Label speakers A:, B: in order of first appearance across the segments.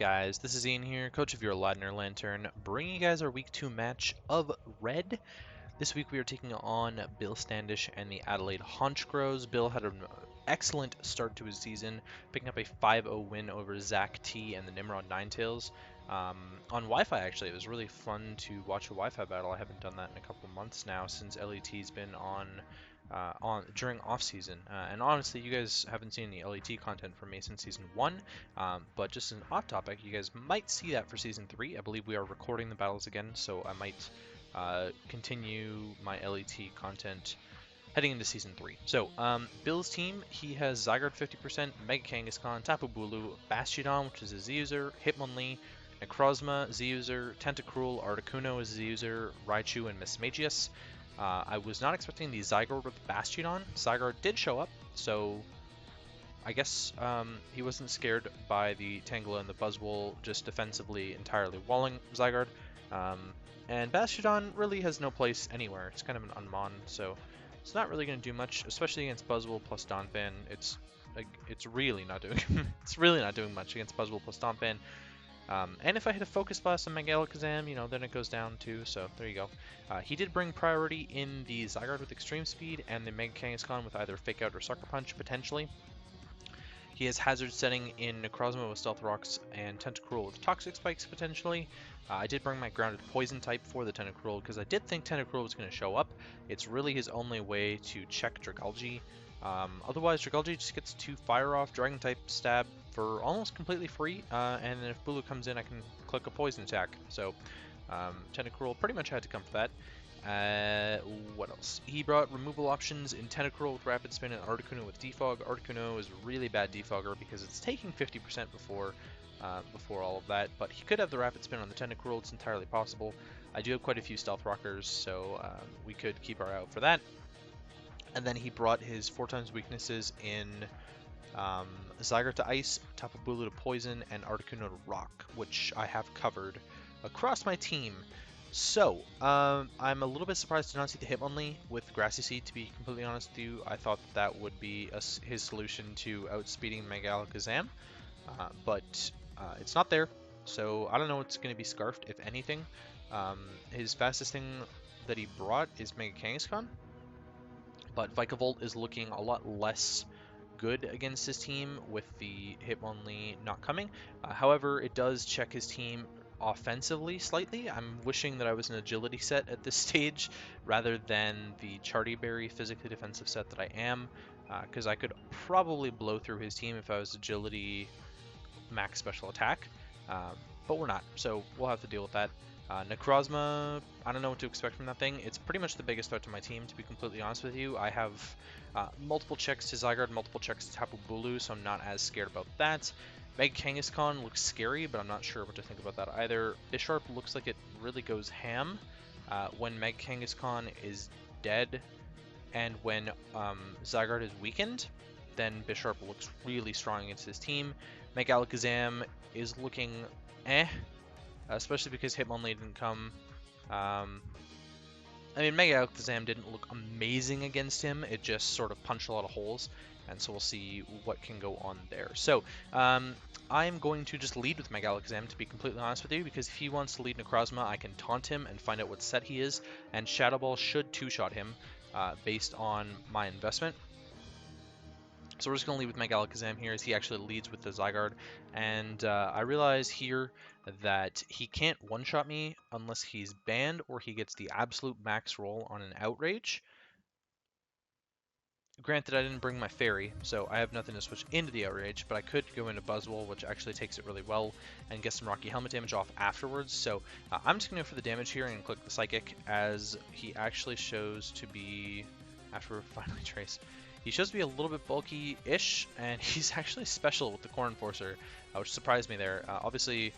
A: guys? This is Ian here, coach of your Ladner Lanturn, bringing you guys our Week 2 match of Red. This week we are taking on BillStandish and the Adelaide Honchkrows. Bill had an excellent start to his season, picking up a 5-0 win over Zach T and the Nimrod Ninetails. On Wi-Fi, actually, it was really fun to watch a Wi-Fi battle. I haven't done that in a couple months now since LET's been on during off season, and honestly, you guys haven't seen any LET content from me since season 1, but just as an off topic, you guys might see that for season 3. I believe we are recording the battles again, so I might continue my LET content heading into season 3. So Bill's team, he has Zygarde 50%, Mega Kangaskhan, Tapu Bulu, Bastiodon, which is a Z-user, Hitmonlee, Necrozma, Z-user, Tentacruel, Articuno is Z-user, Raichu, and Mismagius. I was not expecting the Zygarde with Bastiodon. Zygarde did show up, so I guess he wasn't scared by the Tangela and the Buzzwole just defensively entirely walling Zygarde. And Bastiodon really has no place anywhere. It's kind of an unmon, so it's not really going to do much, especially against Buzzwole plus Donphan. It's really not doing it's really not doing much against Buzzwole plus Donphan. And if I hit a Focus Blast on Megalakazam, you know, then it goes down too, so there you go. He did bring priority in the Zygarde with Extreme Speed and the Mega Kangaskhan with either Fake Out or Sucker Punch, potentially. He has Hazard setting in Necrozma with Stealth Rocks and Tentacruel with Toxic Spikes, potentially. I did bring my Grounded Poison type for the Tentacruel because I did think Tentacruel was going to show up. It's really his only way to check Dragalge. Otherwise, Dragalge just gets 2 Fire Off, Dragon type stab for almost completely free, and then if Bulu comes in, I can click a Poison attack. So, Tentacruel pretty much had to come for that. What else? He brought removal options in Tentacruel with Rapid Spin and Articuno with Defog. Articuno is a really bad defogger because it's taking 50% before all of that, but he could have the Rapid Spin on the Tentacruel. It's entirely possible. I do have quite a few Stealth Rockers, so we could keep our eye out for that. And then he brought his 4x weaknesses in Zygarde to Ice, Tapu Bulu to Poison, and Articuno to Rock, which I have covered across my team. So, I'm a little bit surprised to not see the Hitmonlee with Grassy Seed, to be completely honest with you. I thought that would be his solution to outspeeding Megalakazam, but it's not there, so I don't know what's going to be Scarfed, if anything. His fastest thing that he brought is Mega Kangaskhan, but Vikavolt is looking a lot less good against his team with the Hitmonlee not coming. However, it does check his team offensively slightly. I'm wishing that I was an agility set at this stage rather than the Charty-Berry physically defensive set that I am, because I could probably blow through his team if I was agility max special attack, but we're not, so we'll have to deal with that. Necrozma, I don't know what to expect from that thing. It's pretty much the biggest threat to my team, to be completely honest with you. I have multiple checks to Zygarde, multiple checks to Tapu Bulu, so I'm not as scared about that. Mega Kangaskhan looks scary, but I'm not sure what to think about that either. Bisharp looks like it really goes ham when Mega Kangaskhan is dead, and when Zygarde is weakened, then Bisharp looks really strong against his team. Megalakazam is looking especially because Hitmonlee didn't come. I mean, Megalakazam didn't look amazing against him. It just sort of punched a lot of holes, and so we'll see what can go on there. So, I'm going to just lead with Megalakazam, to be completely honest with you, because if he wants to lead Necrozma, I can taunt him and find out what set he is, and Shadow Ball should two-shot him based on my investment. So we're just going to lead with Megalakazam here as he actually leads with the Zygarde, and I realize here that he can't one-shot me unless he's banned or he gets the absolute max roll on an Outrage. Granted, I didn't bring my Fairy, so I have nothing to switch into the Outrage, but I could go into Buzzwole, which actually takes it really well, and get some Rocky Helmet damage off afterwards. So I'm just going to go for the damage here and click the Psychic, as he actually shows to be, after finally Trace, he shows to be a little bit bulky-ish, and he's actually special with the Core Enforcer, which surprised me there. Obviously,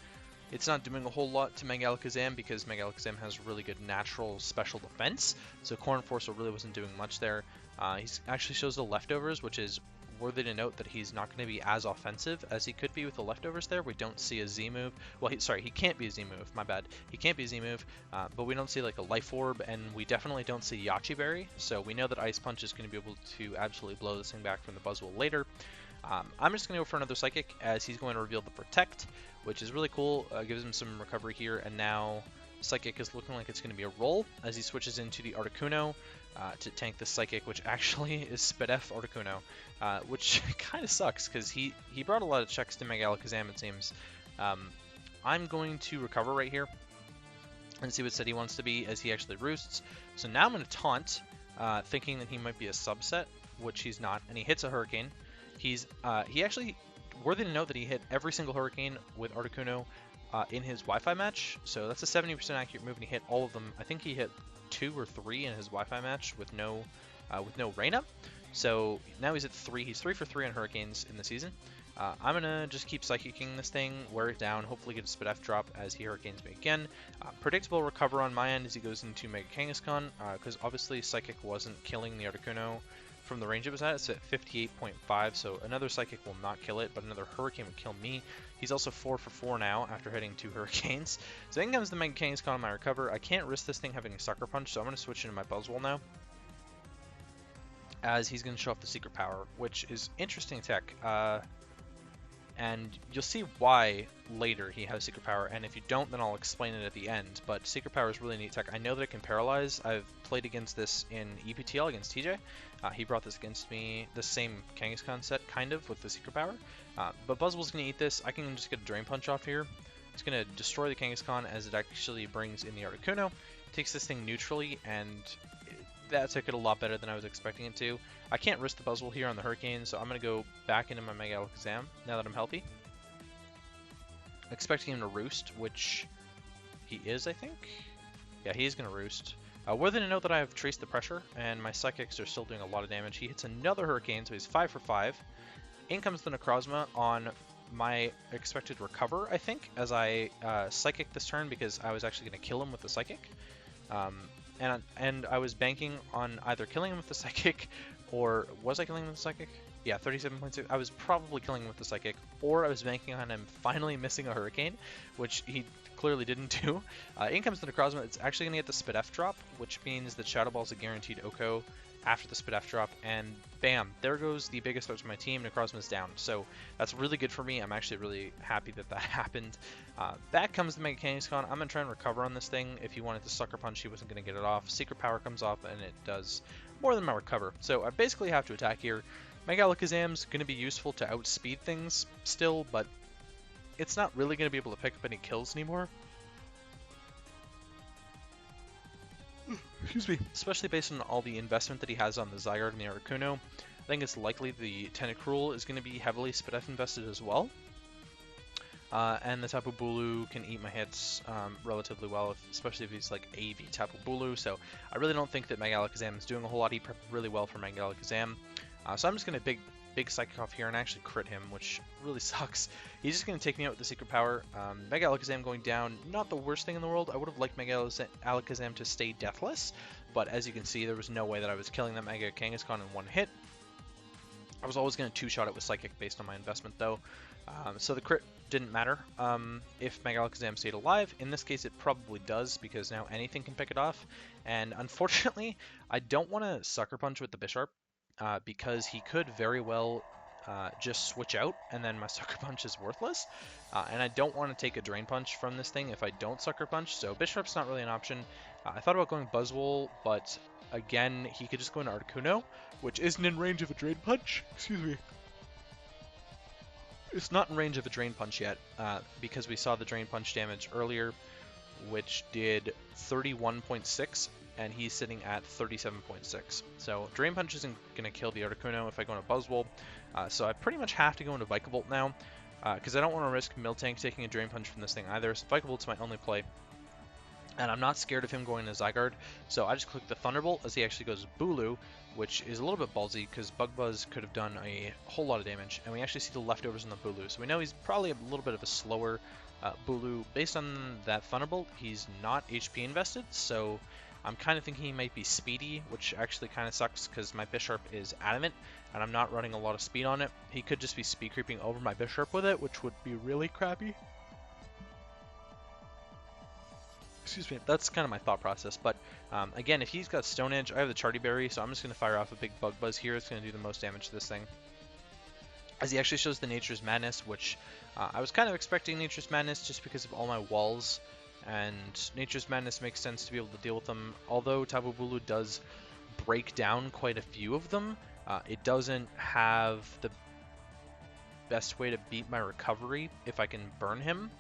A: it's not doing a whole lot to Megalakazam because Megalakazam has really good natural special defense, so Core Enforcer really wasn't doing much there. He actually shows the Leftovers, which is worthy to note that he's not going to be as offensive as he could be with the leftovers there. We don't see a Z move. Well, he can't be a Z move. My bad. He can't be a Z move, but we don't see like a Life Orb, and we definitely don't see Yachi Berry. So we know that Ice Punch is going to be able to absolutely blow this thing back from the Buzzwole later. I'm just going to go for another Psychic, as he's going to reveal the Protect, which is really cool. Gives him some recovery here, and now Psychic is looking like it's going to be a roll as he switches into the Articuno to tank the Psychic, which actually is Spidef Articuno, which kind of sucks because he brought a lot of checks to Mega Alakazam, it seems. I'm going to recover right here and see what set he wants to be as he actually roosts. So now I'm going to taunt, thinking that he might be a subset, which he's not, and he hits a Hurricane. He actually, worthy to note that he hit every single Hurricane with Articuno in his Wi-Fi match, so that's a 70% accurate move, and he hit all of them. I think he hit 2 or 3 in his Wi-Fi match with no Rain-Up. So now he's at 3. He's 3 for 3 on Hurricanes in the season. I'm gonna just keep Psychicking this thing, wear it down, hopefully get a Spidef drop as he Hurricanes me again. Predictable recover on my end as he goes into Mega Kangaskhan, because obviously Psychic wasn't killing the Articuno from the range it was at. It's at 58.5, so another Psychic will not kill it, but another Hurricane would kill me. He's also 4 for 4 now after hitting 2 Hurricanes. So in comes the Mega Kangaskhan on my recover. I can't risk this thing having a Sucker Punch, so I'm going to switch into my Buzzwole now, as he's going to show off the Secret Power, which is interesting tech. And you'll see why later he has Secret Power, and if you don't, then I'll explain it at the end. But Secret Power is really neat tech. I know that it can paralyze. I've played against this in EPTL against TJ. He brought this against me, the same Kangaskhan set, kind of, with the Secret Power. But Buzzwole's going to eat this. I can just get a Drain Punch off here. It's going to destroy the Kangaskhan as it actually brings in the Articuno. Takes this thing neutrally, and that took it a lot better than I was expecting it to. I can't risk the Buzzwole here on the Hurricane, so I'm going to go back into my Mega Alakazam now that I'm healthy. Expecting him to roost, which he is, I think. Yeah, he is going to roost. Worthy to note that I have traced the pressure, and my Psychics are still doing a lot of damage. He hits another Hurricane, so he's 5 for 5. In comes the Necrozma on my expected recover, I think, as I Psychic this turn because I was actually going to kill him with the Psychic. And I was banking on either killing him with the Psychic, or was I killing him with the Psychic? Yeah, 37.6. I was probably killing him with the Psychic, or I was banking on him finally missing a Hurricane, which he clearly didn't do. In comes the Necrozma. It's actually going to get the Spidef drop, which means that Shadow Ball is a guaranteed OHKO after the Spidef drop, and bam, there goes the biggest threat to my team. Necrozma's down, so that's really good for me. I'm actually really happy that that happened. Back comes the Mega Kangaskhan. I'm going to try and recover on this thing. If he wanted to Sucker Punch, he wasn't going to get it off. Secret Power comes off, and it does more than my recover. So I basically have to attack here. Mega Alakazam's going to be useful to outspeed things still, but it's not really going to be able to pick up any kills anymore. Excuse me. Especially based on all the investment that he has on the Zygarde and the Articuno. I think it's likely the Tentacruel is going to be heavily Spidef invested as well. And the Tapu Bulu can eat my hits relatively well, especially if he's like AV Tapu Bulu. So I really don't think that Mega Alakazam is doing a whole lot. He prepped really well for Mega Alakazam. So I'm just going to big Psychic off here and actually crit him, which really sucks. He's just going to take me out with the Secret Power. Mega Alakazam going down, not the worst thing in the world. I would have liked Mega Alakazam to stay deathless, but as you can see, there was no way that I was killing that Mega Kangaskhan in one hit. I was always going to two-shot it with Psychic based on my investment, though. So the crit didn't matter if Mega Alakazam stayed alive. In this case, it probably does, because now anything can pick it off. And unfortunately, I don't want to Sucker Punch with the Bisharp, because he could very well just switch out, and then my Sucker Punch is worthless. And I don't want to take a Drain Punch from this thing if I don't Sucker Punch, so Bisharp's not really an option. I thought about going Buzzwole, but again, he could just go into Articuno, which isn't in range of a Drain Punch. Excuse me. It's not in range of a Drain Punch yet, because we saw the Drain Punch damage earlier, which did 31.6, and he's sitting at 37.6. So Drain Punch isn't going to kill the Articuno if I go into Buzzwole, so I pretty much have to go into Vikavolt now, because I don't want to risk Miltank taking a Drain Punch from this thing either, so Vikavolt's my only play. And I'm not scared of him going to Zygarde, so I just click the Thunderbolt as he actually goes Bulu, which is a little bit ballsy because Bug Buzz could have done a whole lot of damage, and we actually see the leftovers in the Bulu, so we know he's probably a little bit of a slower Bulu. Based on that Thunderbolt, he's not HP invested, so I'm kind of thinking he might be speedy, which actually kind of sucks because my Bisharp is adamant, and I'm not running a lot of speed on it. He could just be speed creeping over my Bisharp with it, which would be really crappy. Excuse me, that's kind of my thought process, but again, if he's got Stone Edge, I have the Charty Berry, so I'm just going to fire off a big Bug Buzz here. It's going to do the most damage to this thing. As he actually shows the Nature's Madness, which I was kind of expecting Nature's Madness just because of all my walls, and Nature's Madness makes sense to be able to deal with them. Although Tapu Bulu does break down quite a few of them, it doesn't have the best way to beat my recovery if I can burn him.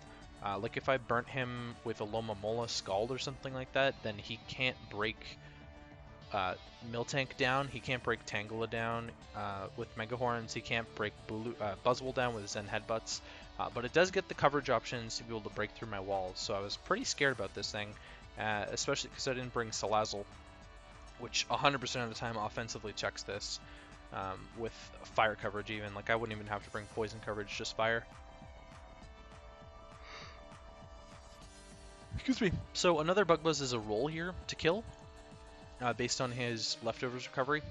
A: Like if I burnt him with a Loma Mola Scald or something like that, then he can't break Miltank down, he can't break Tangela down with Mega Horns, he can't break Buzzwole down with Zen Headbutts, but it does get the coverage options to be able to break through my walls, so I was pretty scared about this thing, especially because I didn't bring Salazzle, which 100% of the time offensively checks this with fire coverage even. Like I wouldn't even have to bring poison coverage, just fire. Excuse me. So another Bug Buzz is a roll here to kill, based on his leftovers recovery,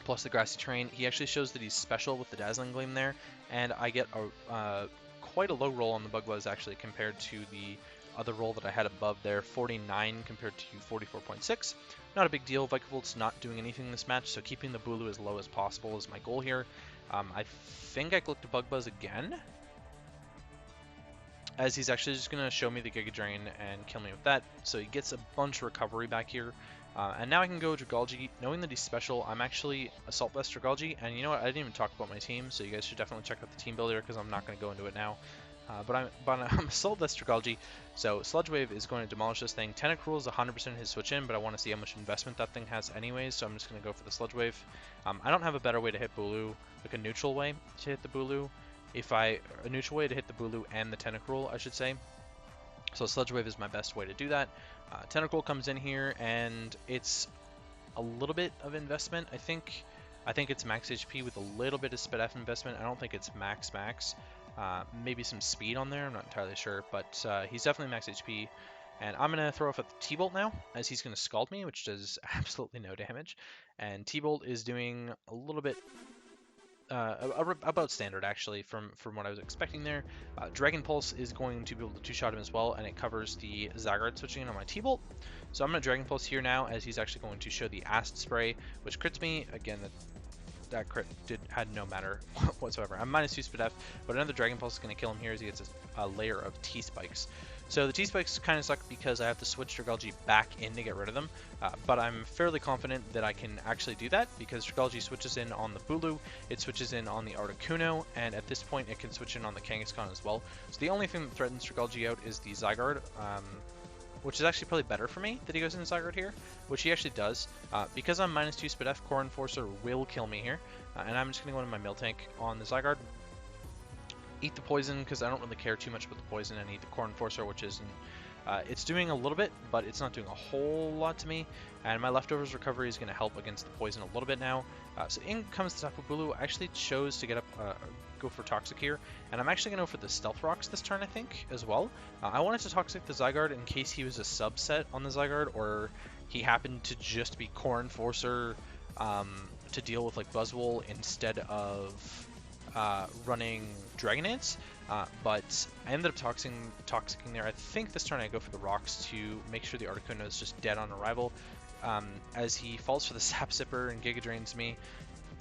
A: plus the grassy terrain. He actually shows that he's special with the Dazzling Gleam there, and I get quite a low roll on the Bug Buzz actually compared to the other roll that I had above there, 49 compared to 44.6. Not a big deal. Vikavoolt's not doing anything in this match, so keeping the Bulu as low as possible is my goal here. I think I clicked the Bug Buzz again, as he's actually just going to show me the Giga Drain and kill me with that. So he gets a bunch of recovery back here. And now I can go Dragalge. Knowing that he's special, I'm actually Assault Vest Dragalge. And you know what? I didn't even talk about my team, so you guys should definitely check out the team builder because I'm not going to go into it now. But I'm Assault Vest Dragalge, so Sludge Wave is going to demolish this thing. Tentacruel is 100% his switch in, but I want to see how much investment that thing has anyways, so I'm just going to go for the Sludge Wave. I don't have a better way to hit Bulu, like a neutral way to hit the Bulu. A neutral way to hit the Bulu and the Tentacruel, I should say. So Sludge Wave is my best way to do that. Tentacruel comes in here, and it's a little bit of investment. I think it's max HP with a little bit of Spit F investment. I don't think it's max. Maybe some speed on there, I'm not entirely sure, but he's definitely max HP. And I'm going to throw off a T-Bolt now, as he's going to Scald me, which does absolutely no damage. And T-Bolt is doing a little bit about standard actually from what I was expecting there. Dragon Pulse is going to be able to two-shot him as well, and it covers the Zygarde switching in on my T-Bolt. So I'm going to Dragon Pulse here now, as he's actually going to show the Acid Spray, which crits me. Again, that crit had no matter whatsoever. I'm -2 Spit F, but another Dragon Pulse is going to kill him here as he gets a layer of T-Spikes. So the T-Spikes kind of suck because I have to switch Dragalge back in to get rid of them, but I'm fairly confident that I can actually do that because Dragalge switches in on the Bulu, it switches in on the Articuno, and at this point it can switch in on the Kangaskhan as well. So the only thing that threatens Dragalge out is the Zygarde, which is actually probably better for me that he goes into Zygarde here, which he actually does. Because I'm -2 Spit F, Core Enforcer will kill me here, and I'm just going to go into my Miltank on the Zygarde. Eat the poison because I don't really care too much about the poison, and eat the Core Enforcer, which isn't. It's doing a little bit, but it's not doing a whole lot to me. And my leftovers recovery is going to help against the poison a little bit now. So in comes the Tapu Bulu. I actually chose to get up, go for Toxic here, and I'm actually going to go for the Stealth Rocks this turn, I think, as well. I wanted to Toxic the Zygarde in case he was a subset on the Zygarde, or he happened to just be Core Enforcer to deal with like Buzzwole instead of running Dragonance, but I ended up toxicking there. I think this turn I go for the rocks to make sure the Articuno is just dead on arrival, as he falls for the Sap Sipper and Giga Drains me,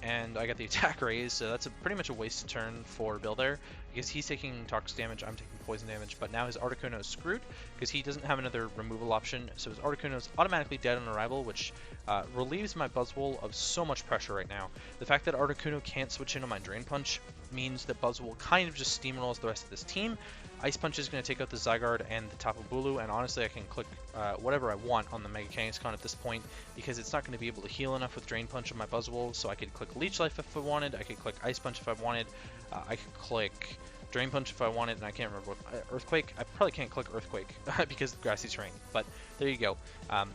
A: and I got the attack raise, so that's pretty much a wasted turn for Bill there, because he's taking toxic damage, I'm taking poison damage, but now his Articuno is screwed, because he doesn't have another removal option, so his Articuno is automatically dead on arrival, which relieves my Buzzwole of so much pressure right now. The fact that Articuno can't switch in on my Drain Punch means that Buzzwole kind of just steamrolls the rest of this team. Ice Punch is going to take out the Zygarde and the Tapu Bulu, and honestly I can click whatever I want on the Mega Kangaskhan at this point, because it's not going to be able to heal enough with Drain Punch on my Buzzwole, so I could click Leech Life if I wanted, I could click Ice Punch if I wanted, I could click Drain Punch if I wanted, and I can't remember what, Earthquake? I probably can't click Earthquake because of Grassy Terrain, but there you go.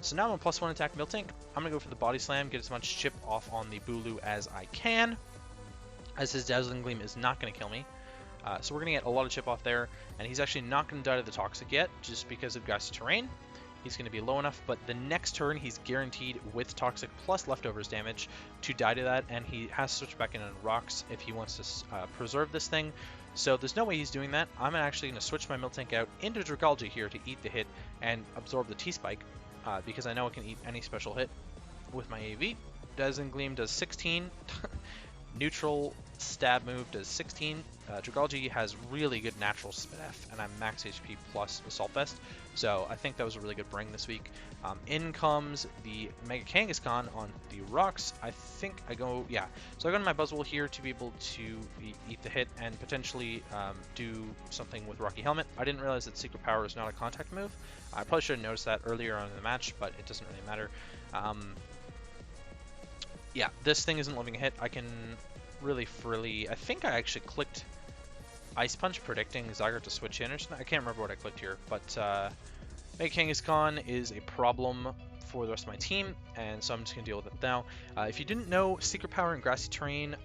A: So now I'm a +1 attack Miltank. I'm going to go for the Body Slam, get as much chip off on the Bulu as I can, as his Dazzling Gleam is not going to kill me. So we're going to get a lot of chip off there, and he's actually not going to die to the Toxic yet, just because of Grassy Terrain. he's going to be low enough, but the next turn he's guaranteed with Toxic plus Leftovers damage to die to that, and he has to switch back in on Rocks if he wants to preserve this thing. So there's no way he's doing that. I'm actually going to switch my Miltank out into Dragalge here to eat the hit and absorb the T-Spike, because I know I can eat any special hit with my AV. Dazzling Gleam does 16. Neutral stab move does 16. Dragalge has really good natural SPF, and I'm max HP plus Assault Vest, so I think that was a really good bring this week. In comes the Mega Kangaskhan on the rocks. I think I go, yeah. So I go to my Buzzwole here to be able to eat the hit and potentially do something with Rocky Helmet. I didn't realize that Secret Power is not a contact move. I probably should have noticed that earlier on in the match, but it doesn't really matter. Yeah, this thing isn't living a hit. I can really freely... I think I actually clicked Ice Punch predicting Zygarde to switch in or something. I can't remember what I clicked here, but Mega Kangaskhan is a problem for the rest of my team, and so I'm just going to deal with it now. If you didn't know, Secret Power in Grassy Terrain,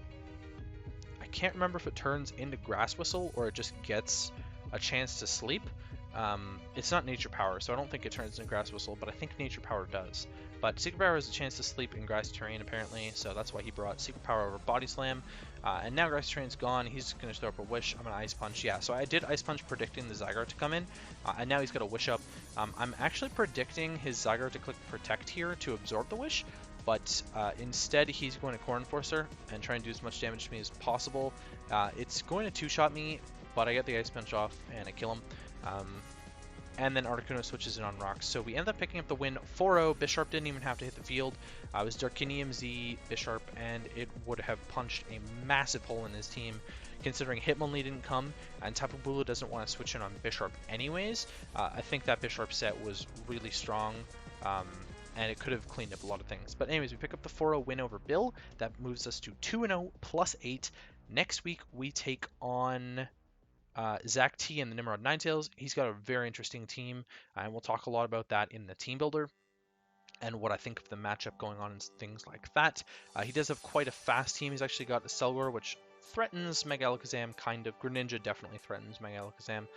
A: I can't remember if it turns into Grass Whistle or it just gets a chance to sleep. It's not Nature Power, so I don't think it turns into Grass Whistle, but I think Nature Power does. But Secret Power has a chance to sleep in Grassy Terrain, apparently, so that's why he brought Secret Power over Body Slam. And now Grassy Terrain's gone, he's going to throw up a Wish. I'm going to Ice Punch. Yeah, so I did Ice Punch predicting the Zygarde to come in, and now he's got a Wish up. I'm actually predicting his Zygarde to click Protect here to absorb the Wish, but instead he's going to Core Enforcer and try and do as much damage to me as possible. It's going to two-shot me, but I get the Ice Punch off and I kill him. And then Articuno switches in on Rocks. So we end up picking up the win 4-0. Bisharp didn't even have to hit the field. It was Darkinium Z, Bisharp, and it would have punched a massive hole in his team, considering Hitmonlee didn't come, and Tapu Bulu doesn't want to switch in on Bisharp anyways. I think that Bisharp set was really strong, and it could have cleaned up a lot of things. But anyways, we pick up the 4-0 win over Bill. That moves us to 2-0 plus 8. Next week, we take on... Zach T and the Nimrod Ninetales. He's got a very interesting team, and we'll talk a lot about that in the team builder and what I think of the matchup going on and things like that. He does have quite a fast team. He's actually got a Selgor, which threatens Mega Alakazam, kind of. Greninja definitely threatens Mega Alakazam.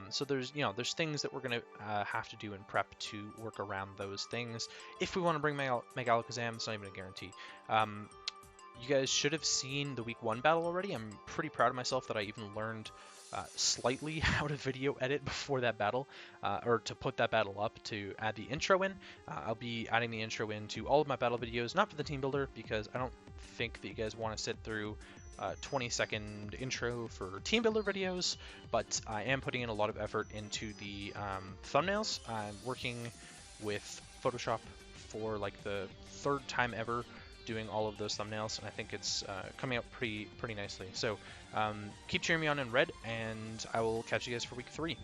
A: So there's things that we're going to have to do in prep to work around those things. If we want to bring Mega Alakazam, it's not even a guarantee. You guys should have seen the week 1 battle already. I'm pretty proud of myself that I even learned slightly how to video edit before that battle, or to put that battle up to add the intro in. I'll be adding the intro in to all of my battle videos, not for the team builder, because I don't think that you guys want to sit through 20-second intro for team builder videos, but I am putting in a lot of effort into the thumbnails. I'm working with Photoshop for like the 3rd time ever doing all of those thumbnails, and I think it's coming out pretty nicely. So keep cheering me on in red, and I will catch you guys for week 3.